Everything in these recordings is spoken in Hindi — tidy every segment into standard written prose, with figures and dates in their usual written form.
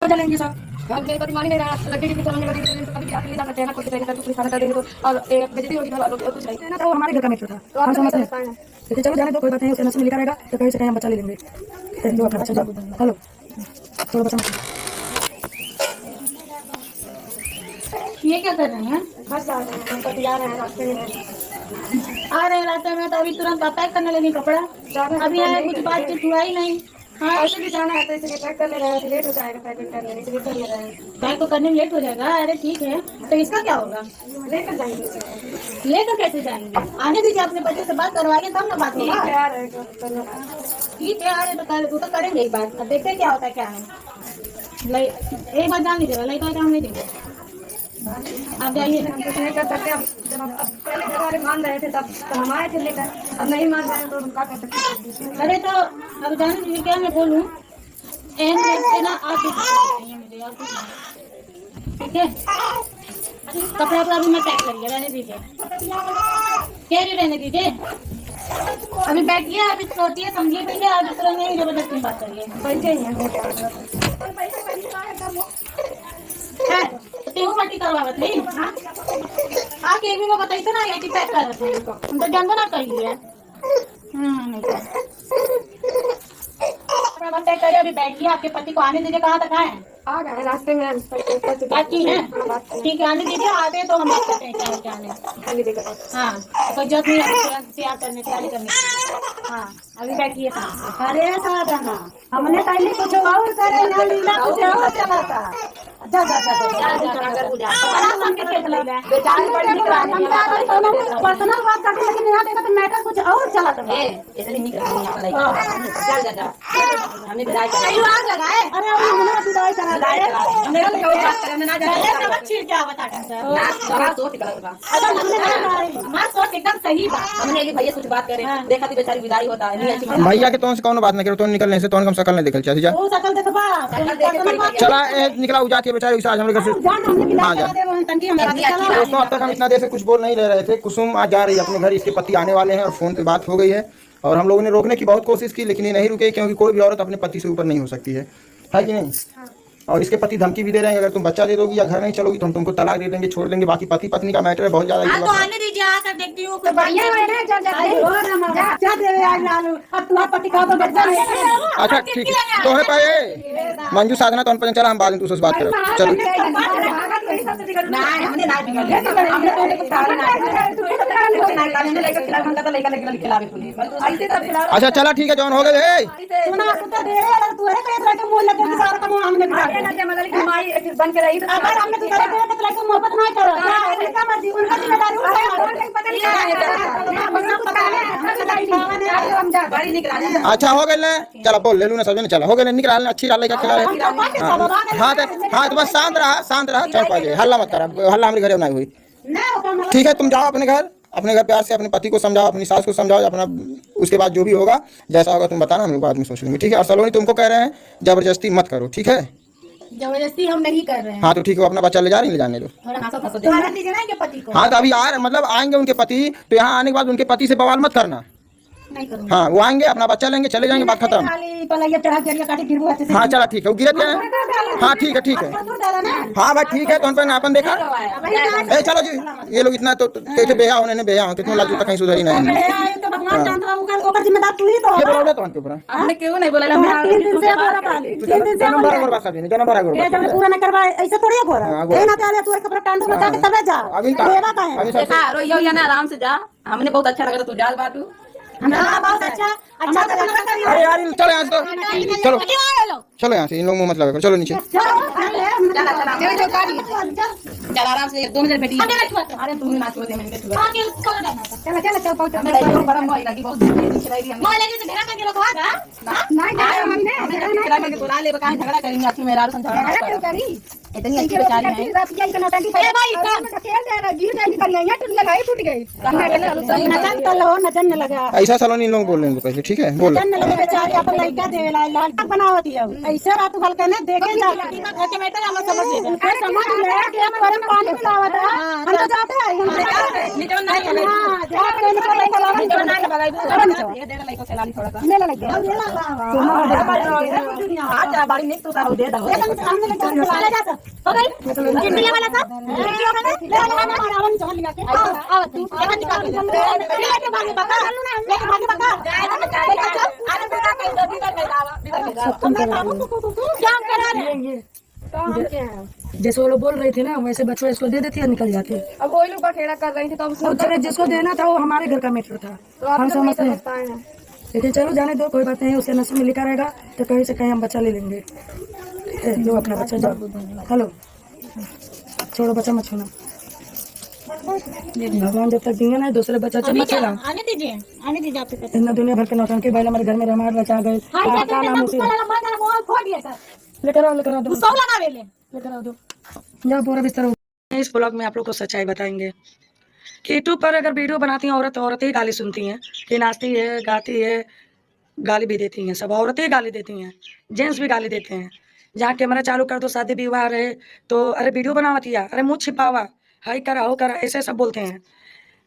चलेंगे सब हम के मान नहीं रहा लड़के की चलने लगी तो कभी क्या ले जा सकते हैं ना कुछ देंगे तो पुलिस थाना कर देंगे तो और एक बेइज्जती होगी घर वालों की और कुछ नहीं ना तो हमारे घर का मित्र था तो हम समझते हैं तो चलो जाने दो कोई बात नहीं उसके नसीब में लिखा रहेगा तो कहीं से कहीं हम बच्चा ले लेंगे तो अपना बच्चा हेलो थोड़ा बच्चा ये क्या कर रहे हैं? बस आ रहे हैं हम तो आ रहे हैं रास्ते में आ रहे हैं रास्ते में तो अभी तुरंत पैक करने लगी कपड़ा। अभी आए कुछ बातचीत हुआ ही नहीं। हाँ ऐसे भी जाना है तो इसलिए पैक कर ले रहे हैं लेट हो जाएगा पैकिंग करने में इसलिए कर ले रहे हैं पैक तो करने में लेट हो जाएगा। अरे ठीक है तो इसका क्या होगा? लेकर जाएंगे लेकर कैसे जाएंगे? आने दीजिए अपने बच्चे से बात करवाइए तब ना बात होगा। आ रहे हैं ठीक है आ रहे तो करेंगे एक बार अब देखते क्या होता है क्या है। एक बार जान लीजिएगा लड़का काम नहीं देंगे आप जाइए। हम कुछ नहीं कर सकते अब जब हम पहले घर वाले मान रहे थे तब तो हम आए थे लेकर अब नहीं मान रहे हैं तो हम क्या कर सकते हैं। अरे तो अब जाने दीजिए क्या मैं बोलूँ ना आप मुझे और कुछ नहीं। ठीक है कपड़ा वपड़ा अभी मैं पैक करिए रहने दीजिए कैरी रहने दीजिए अभी बैठिए अभी सोचिए समझिए पहले आप इस तरह नहीं जबरदस्ती बात करिए। पैसे ही हैं पट्टी करवावत नहीं आके एक भी को बताइए ना ये पैक कर रहे थे हम तो जानते ना कर लिए नहीं पैक करिए अभी बैठिए आपके पति को आने दीजिए। कहाँ तक आए आ गए रास्ते में बात की है ठीक है आने दीजिए आते तो हम बात करते हैं क्या आने हाँ कोई जरूरत नहीं है तैयार करने तैयारी करने हाँ अभी बैठिए। अरे साधना हमने पहले कुछ और करे ना लीला कुछ और चला था पर्सनल बात करते लेकिन यहाँ देखा तो मैटर कुछ और चला था एकदम सही बात हमने भैया कुछ बात करें देखा थी बेचारी विदाई होता है भैया के तो कौन बात नहीं करो तो निकलने से तो हम शकल नहीं देखल चला निकला उजा के बेचारी आज हमारे घर से हाँ जा दोस्तों अब तक हम इतना देर से कुछ बोल नहीं रह रहे थे। कुसुम आज जा रही है अपने घर इसके पति आने वाले हैं और फोन पे बात हो गई है और हम लोगों ने रोकने की बहुत कोशिश की लेकिन ये नहीं रुके क्योंकि कोई भी औरत अपने पति से ऊपर नहीं हो सकती है कि नहीं। और इसके पति धमकी भी दे रहे हैं अगर तुम बच्चा दे दोगी या घर नहीं चलोगी तो हम तुमको तलाक दे देंगे छोड़ देंगे। बाकी पति पत्नी का मैटर है बहुत ज्यादा। तो आने दीजिए आकर देखती हूँ अच्छा ठीक है तो है पाए मंजू साधना तो हम चला हम बाद में दूसरे से बात करें चलो अच्छा चला ठीक है जौन हो गए बन के रही अगर हमने मोहब्बत नहीं करो। अच्छा हो गए ना चला बोल ले लू ना सब ने चला हो गए निकला अच्छी डाल खिला हाँ तो बस शांत रहा चल पाए हल्ला मत करा हल्ला हमारे घर नहीं हुई ठीक है। तुम जाओ अपने घर प्यार से अपने पति को समझाओ अपनी सास को समझाओ अपना उसके बाद जो भी होगा जैसा होगा तुम बताना हम बाद में सोच लेंगे ठीक है। और सलोनी तुमको कह रहे हैं जबरदस्ती मत करो ठीक है। जबरदस्ती हम नहीं कर रहे हैं। हाँ तो ठीक है अपना बच्चा ले जा रही ले जाने दो। हाँ तो अभी मतलब आएंगे उनके पति तो यहाँ आने के बाद उनके पति से बवाल मत करना। हाँ वो आएंगे अपना बच्चा लेंगे चले जाएंगे बात खत्म। हाँ चला ठीक है वो गिरे थे हाँ ठीक है हाँ भाई ठीक है तो अपन देखा चलो जी ये लोग इतना तो कैसे बेहा होने ने बेहा हो कितने लाख कहीं सुधरी नहीं क्यों नहीं बोला आराम से जा हमने बहुत अच्छा लगा तू जाल बाटू बहुत अच्छा अरे यार चलो यहाँ से चलो यहाँ से इन लोग मुँह मत लगा चलो नीचे चल आराम से 2 मिनट बैठी अरे तू ना छोड़ दे मैंने बुला ले कहाँ झगड़ा करेंगे मेरा इतनी अच्छी बेचारी है नचन न लगा ऐसा सलोन इन लोग बोल रहे हैं पहले, ठीक है बोलो। नचन न लगा बेचारी अपन लड़का देवेला लाल बनावत है ऐसे रात भर के ने देखे जा घर के बेटा हम समझ ले समझ ले कि हम गरम पानी पिलावत है हम तो जाते हैं हम नीचे ना हां जा के निकल नीचे ना लगाई ये दे लाइक से लाली थोड़ा सा ले लगे हां बाड़ी नहीं तो साहब दे दो सामने ले जा हो गई चिट्ठी वाला सा ले आवन चल लिया के आ तू लेकर निकाल ले भागे बका लेके भागे बका आने बेटा कहीं दो बिगड़ गई क्या करा रहे जैसे वो लोग बोल रहे थे ना वैसे बच्चों इसको दे देती है, निकल जाते। अब वही लोग बखेड़ा कर रही थी तो और चले जिसको देना था वो हमारे घर का मैटर था, हम समझते हैं। लेकिन चलो जाने दो, कोई बात नहीं, उसे नसीब में लिखा रहेगा तो कहीं से कहीं हम बच्चा ले लेंगे। ठीक है, लो अपना बच्चा जाओ। हेलो, छोड़ो बच्चा मत छूना, भगवान जब तक दिए ना दूसरे बच्चा मत छूना। आने दीजिए आपके इतना दुनिया भर के नौटंकी बैल हमारे घर में रमाड़ बचा गए। लेकर आओ दो, लेकर आओ दो, जाओ पूरा बिस्तर। इस ब्लॉग में आप लोग को सच्चाई बताएंगे कि यूट्यूब पर अगर वीडियो बनाती हैं औरत ही गाली सुनती हैं, कि नाचती है गाती है, गाली भी देती हैं, सब औरतें ही गाली देती हैं, जेंट्स भी गाली देते हैं। जहाँ कैमरा चालू कर दो शादी विवाह रहे तो अरे वीडियो बनावती है, अरे मुँह छिपावा, हाई करा हो करा, ऐसे सब बोलते हैं।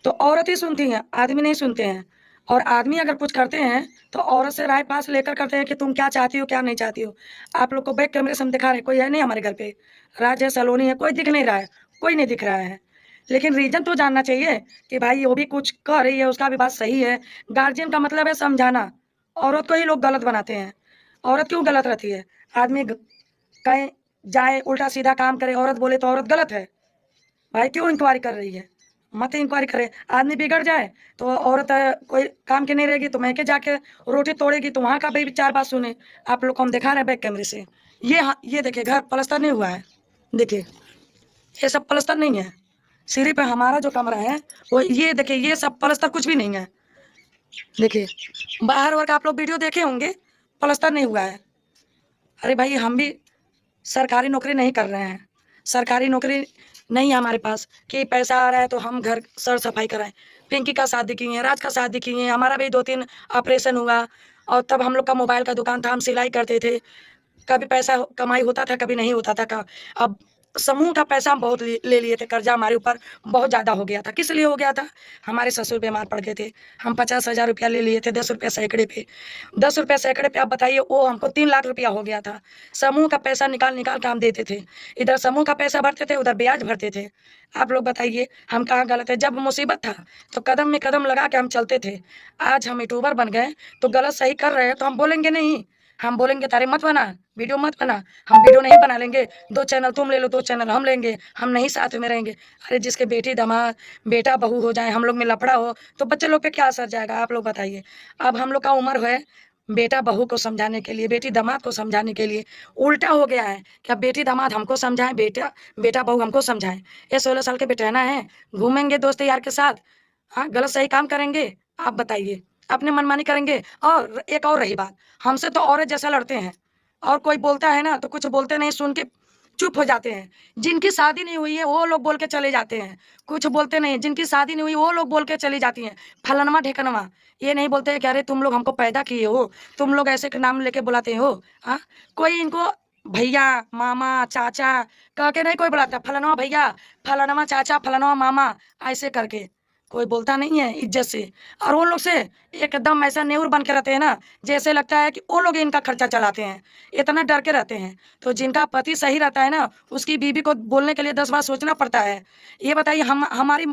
तो औरत ही सुनती हैं, आदमी नहीं सुनते हैं। और आदमी अगर कुछ करते हैं तो औरत से राय पास लेकर करते हैं कि तुम क्या चाहती हो क्या नहीं चाहती हो। आप लोग को बैक कैमरे से हम दिखा रहे, कोई है नहीं हमारे घर पे, राज है सलोनी है, कोई दिख नहीं रहा है, कोई नहीं दिख रहा है। लेकिन रीजन तो जानना चाहिए कि भाई वो भी कुछ कर रही है, उसका भी बात सही है। गार्जियन का मतलब है समझाना। औरत को ही लोग गलत बनाते हैं। औरत क्यों गलत रहती है? आदमी कहीं जाए उल्टा सीधा काम करे, औरत बोले तो औरत गलत है। भाई क्यों इंक्वायरी कर रही है? मत इंक्वायरी करे। आदमी बिगड़ जाए तो औरत कोई काम की नहीं रहेगी तो मैं के जाके रोटी तोड़ेगी तो वहाँ का भी चार बात सुने। आप लोग को हम दिखा रहे हैं बैक कैमरे से। ये देखिए घर पलस्तर नहीं हुआ है, देखिए ये सब पलस्तर नहीं है। सीढ़ी पे हमारा जो कमरा है वो ये देखिए, ये सब पलस्तर कुछ भी नहीं है। देखिए बाहर वर्ग आप लोग वीडियो देखे होंगे, पलस्तर नहीं हुआ है। अरे भाई हम भी सरकारी नौकरी नहीं कर रहे हैं, सरकारी नौकरी नहीं है हमारे पास कि पैसा आ रहा है तो हम घर सर सफाई कराएं। पिंकी का शादी की है, राज का शादी की है, हमारा भी 2-3 ऑपरेशन हुआ। और तब हम लोग का मोबाइल का दुकान था, हम सिलाई करते थे। कभी पैसा कमाई होता था, कभी नहीं होता था। अब समूह का पैसा हम बहुत ले लिए थे, कर्जा हमारे ऊपर बहुत ज़्यादा हो गया था। किस लिए हो गया था? हमारे ससुर बीमार पड़ गए थे, हम 50,000 रुपया ले लिए थे, 10 रुपया सैकड़े पे। 10 रुपया सैकड़े पे आप बताइए, वो हमको 3 लाख रुपया हो गया था। समूह का पैसा निकाल के हम देते थे, इधर समूह का पैसा भरते थे, उधर ब्याज भरते थे। आप लोग बताइए हम कहाँ गलत है? जब मुसीबत था तो कदम में कदम लगा के हम चलते थे। आज हम यूट्यूबर बन गए तो गलत सही कर रहे हैं तो हम बोलेंगे नहीं, हम बोलेंगे तारे मत बना, वीडियो मत बना। हम वीडियो नहीं बना लेंगे, 2 चैनल तुम ले लो, 2 चैनल हम लेंगे, हम नहीं साथ में रहेंगे। अरे जिसके बेटी दामाद बेटा बहू हो जाए, हम लोग में लफड़ा हो तो बच्चे लोग पे क्या असर जाएगा? आप लोग बताइए। अब हम लोग का उम्र है बेटा बहू को समझाने के लिए, बेटी दामाद को समझाने के लिए। उल्टा हो गया है कि अब बेटी दामाद हमको समझाएं, बेटा बहू हमको समझाएं। ये 16 साल के बेटहना है, घूमेंगे दोस्त यार के साथ, हाँ गलत सही काम करेंगे। आप बताइए, अपने मनमानी करेंगे। और एक और रही बात, हमसे तो औरत जैसा लड़ते हैं, और कोई बोलता है ना तो कुछ बोलते नहीं, सुन के चुप हो जाते हैं। जिनकी शादी नहीं हुई है वो लोग बोल के चले जाते हैं, कुछ बोलते नहीं। जिनकी शादी नहीं हुई वो लोग बोल के चली जाती हैं फलनवा ढेकनवा। ये नहीं बोलते हैं कि अरे तुम लोग हमको पैदा किए हो, तुम लोग ऐसे के नाम लेके बुलाते हो। हाँ, कोई इनको भैया मामा चाचा कह के नहीं कोई बुलाता, फलनवा भैया, फलनवा चाचा, फलनवा मामा, ऐसे करके कोई बोलता नहीं है इज्जत से। और वो लोग से एकदम ऐसा नेउर बन के रहते हैं ना, जैसे लगता है कि वो लोग इनका खर्चा चलाते हैं, इतना डर के रहते हैं। तो जिनका पति सही रहता है ना, उसकी बीवी को बोलने के लिए 10 बार सोचना पड़ता है। ये बताइए हमारी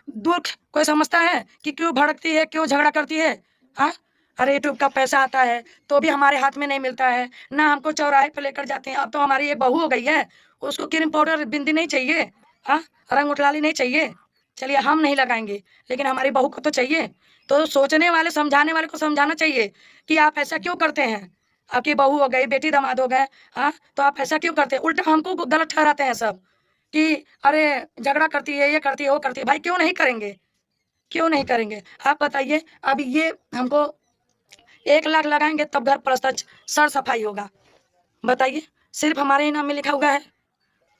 दुख कोई समझता है कि क्यों भड़कती है, क्यों झगड़ा करती है? हाँ, अरे यूट्यूब का पैसा आता है तो भी हमारे हाथ में नहीं मिलता है ना, हमको चौराहे पे लेकर जाते हैं। अब तो हमारी एक बहू हो गई है, उसको क्रीम पाउडर बिंदी नहीं चाहिए, हाँ रंग उठलाली नहीं चाहिए। चलिए हम नहीं लगाएंगे, लेकिन हमारी बहू को तो चाहिए। तो सोचने वाले समझाने वाले को समझाना चाहिए कि आप ऐसा क्यों करते हैं। आपकी बहू हो गई, बेटी दामाद हो गए, हाँ तो आप ऐसा क्यों करते हैं? उल्टा हमको गलत ठहराते हैं सब कि अरे झगड़ा करती है, ये करती है, वो करती है। भाई क्यों नहीं करेंगे, क्यों नहीं करेंगे? आप बताइए। अब ये हमको 1 लाख लगाएंगे तब घर पलस्तर सर सफाई होगा। बताइए, सिर्फ हमारे ही नाम में लिखा हुआ है।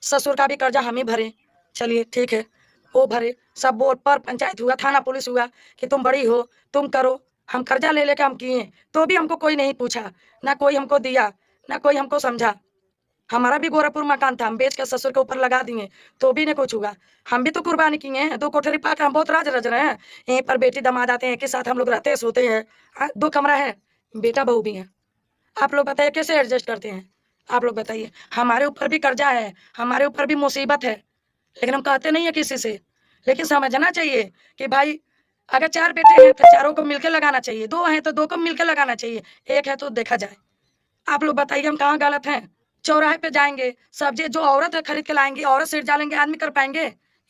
ससुर का भी कर्जा हम ही भरे, चलिए ठीक है, वो भरे, सब बोर्ड पर पंचायत हुआ, थाना पुलिस हुआ कि तुम बड़ी हो, तुम करो। हम कर्जा ले लेके हम किए, तो भी हमको कोई नहीं पूछा, ना कोई हमको दिया, ना कोई हमको समझा। हमारा भी गोरखपुर मकान था, हम बेच के ससुर के ऊपर लगा दिए, तो भी नहीं कुछ हुआ। हम भी तो कुर्बानी किए हैं, 2 कोठरी पाकर हम बहुत राज रच रहे हैं। यहीं पर बेटी दामाद आते हैं, एक ही साथ हम लोग रहते हैं, सोते हैं। 2 कमरा है, बेटा बहू भी है। आप लोग बताइए कैसे एडजस्ट करते हैं? आप लोग बताइए। हमारे ऊपर भी कर्जा है, हमारे ऊपर भी मुसीबत है, लेकिन हम कहते नहीं है किसी से। लेकिन समझना चाहिए कि भाई अगर 4 बेटे हैं तो चारों को मिलकर लगाना चाहिए, 2 हैं तो 2 को मिलकर लगाना चाहिए, 1 है तो देखा जाए। आप लोग बताइए हम कहाँ गलत हैं? चौराहे पे जाएंगे, सब्जी जो औरत है खरीद के लाएंगी, औरत सीट डालेंगे, आदमी कर पाएंगे?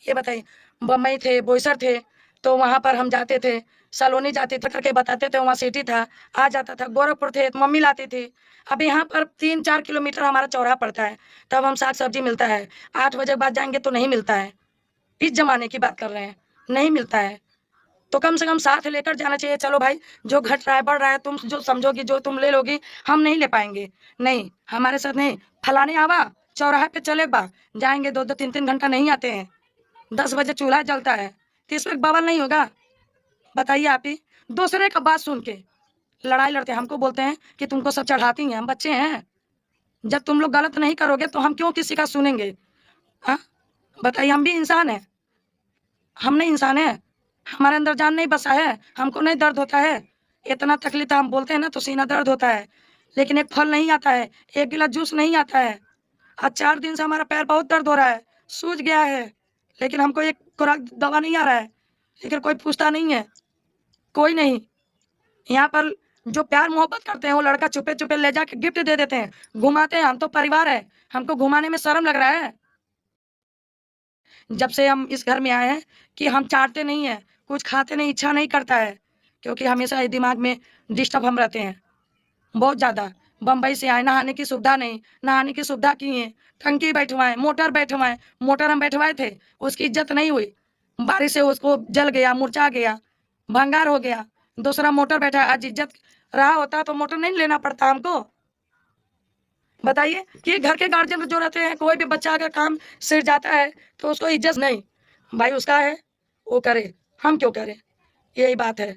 ये बताइए। बम्बई थे, बोईसर थे, तो वहाँ पर हम जाते थे, सलोनी जाते थे करके बताते थे, वहाँ सिटी था, आ जाता था। गोरखपुर थे तो मम्मी लाती थी। अब यहाँ पर 3-4 किलोमीटर हमारा चौराहा पड़ता है, तब हम साग सब्जी मिलता है। 8 बजे बाद जाएंगे तो नहीं मिलता है। इस जमाने की बात कर रहे हैं, नहीं मिलता है। तो कम से कम साथ लेकर जाना चाहिए। चलो भाई, जो घट रहा है बढ़ रहा है, तुम जो समझोगी, जो तुम ले लोगी, हम नहीं ले पाएंगे। नहीं, हमारे साथ नहीं। फलाने आवा चौराहे पे चले बा, जाएंगे 2-2 3-3 घंटा नहीं आते हैं। 10 बजे चूल्हा जलता है, तो इसमें बवाल नहीं होगा? बताइए आप ही। दूसरे का बात सुन के लड़ाई लड़ते हैं, हमको बोलते हैं कि तुमको सब चढ़ाती हैं। हम बच्चे हैं, जब तुम लोग गलत नहीं करोगे तो हम क्यों किसी का सुनेंगे? हाँ बताइए। हम भी इंसान हैं, हम नहीं इंसान है? हमारे अंदर जान नहीं बसा है? हमको नहीं दर्द होता है? इतना तकलीफ हम बोलते हैं ना तो सीना दर्द होता है, लेकिन एक फल नहीं आता है, एक गिलास जूस नहीं आता है। आज 4 दिन से हमारा पैर बहुत दर्द हो रहा है, सूज गया है, लेकिन हमको एक खुराक दवा नहीं आ रहा है, लेकिन कोई पूछता नहीं है, कोई नहीं। यहाँ पर जो प्यार मोहब्बत करते हैं वो लड़का चुपे चुपे ले जाके गिफ्ट दे देते हैं, घुमाते हैं। हम तो परिवार है, हमको घुमाने में शर्म लग रहा है। जब से हम इस घर में आए हैं कि हम चाटते नहीं हैं, कुछ खाते नहीं, इच्छा नहीं करता है, क्योंकि हमेशा ये दिमाग में डिस्टर्ब हम रहते हैं बहुत ज़्यादा। बम्बई से आए, नहाने की सुविधा नहीं, नहाने की सुविधा किए, टंकी बैठवाएं, मोटर बैठवाएं। मोटर हम बैठवाए थे, उसकी इज्जत नहीं हुई, बारिश से उसको जल गया, मुरझा गया, भंगार हो गया। दूसरा मोटर बैठा, आज इज्जत रहा होता तो मोटर नहीं लेना पड़ता हमको। बताइए कि घर के गार्जियन जो रहते हैं, कोई भी बच्चा अगर काम सिर जाता है तो उसको इज्जत नहीं, भाई उसका है वो करे, हम क्यों करें? यही बात है।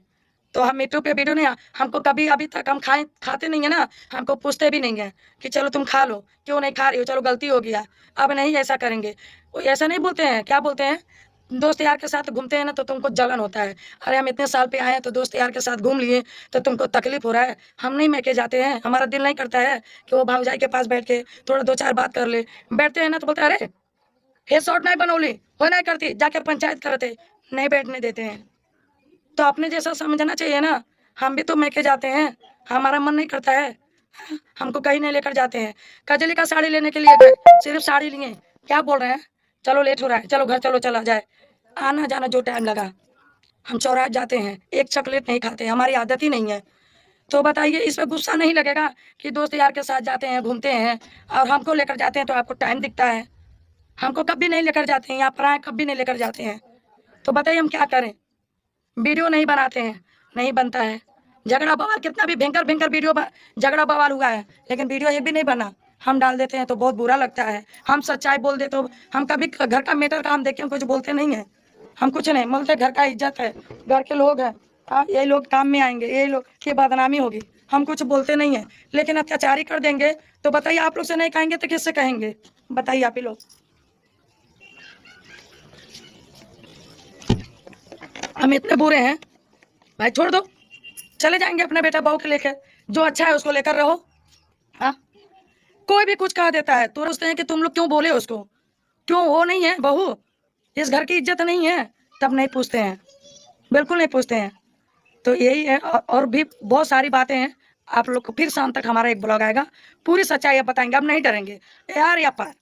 तो हम यूट्यूब पे वीडियो नहीं, हमको कभी अभी तक हम खाते नहीं है ना, हमको पूछते भी नहीं है कि चलो तुम खा लो, क्यों नहीं खा रही हो, चलो गलती हो गया, अब नहीं ऐसा करेंगे। वो ऐसा नहीं बोलते हैं, क्या बोलते हैं? दोस्त यार के साथ घूमते हैं ना तो तुमको जलन होता है। अरे हम इतने साल पे आए हैं तो दोस्त यार के साथ घूम लिए तो तुमको तकलीफ हो रहा है। हम नहीं मैके जाते हैं, हमारा दिल नहीं करता है कि वो भावजाई के पास बैठ के थोड़ा 2-4 बात कर ले। बैठते हैं ना तो बोलते हैं अरे ये शॉर्ट नहीं बनौली, हो नहीं करती, जाके पंचायत करते, नहीं बैठने देते हैं। तो अपने जैसा समझना चाहिए ना। हम भी तो मैके जाते हैं, हमारा मन नहीं करता है, हमको कहीं नहीं लेकर जाते हैं। कजली का साड़ी लेने के लिए गए, सिर्फ साड़ी लिए, क्या बोल रहे हैं? चलो लेट हो रहा है, चलो घर चलो, चला जाए। आना जाना जो टाइम लगा, हम चौराहे जाते हैं, एक चॉकलेट नहीं खाते, हमारी आदत ही नहीं है। तो बताइए इस पे गुस्सा नहीं लगेगा कि दोस्त यार के साथ जाते हैं, घूमते हैं, और हमको लेकर जाते हैं तो आपको टाइम दिखता है? हमको कभी नहीं लेकर जाते हैं, यहाँ पर आए कभी नहीं लेकर जाते हैं। तो बताइए हम क्या करें? वीडियो नहीं बनाते हैं, नहीं बनता है। झगड़ा बवाल कितना भी भयंकर भयंकर वीडियो झगड़ा बवाल हुआ है, लेकिन वीडियो एक भी नहीं बना। हम डाल देते हैं तो बहुत बुरा लगता है। हम सच्चाई बोल देते तो हम कभी घर का मैटर का हम देख के कुछ बोलते नहीं है, हम कुछ नहीं बोलते। घर का इज्जत है, घर के लोग हैं, हाँ यही लोग काम में आएंगे, यही लोग की बदनामी होगी, हम कुछ बोलते नहीं है। लेकिन अत्याचारी कर देंगे तो बताइए, आप लोग से नहीं कहेंगे तो किससे कहेंगे? बताइए आप ही लोग। हम इतने बुरे हैं भाई, छोड़ दो, चले जाएंगे अपने बेटा बहू के लेकर, जो अच्छा है उसको लेकर रहो। हाँ कोई भी कुछ कह देता है तो सोचते हैं कि तुम लोग क्यों बोले उसको, क्यों वो नहीं है बहू, इस घर की इज्जत नहीं है, तब नहीं पूछते हैं, बिल्कुल नहीं पूछते हैं। तो यही है, और भी बहुत सारी बातें हैं। आप लोग को फिर शाम तक हमारा एक ब्लॉग आएगा, पूरी सच्चाई बताएंगे, अब नहीं डरेंगे यार या पार।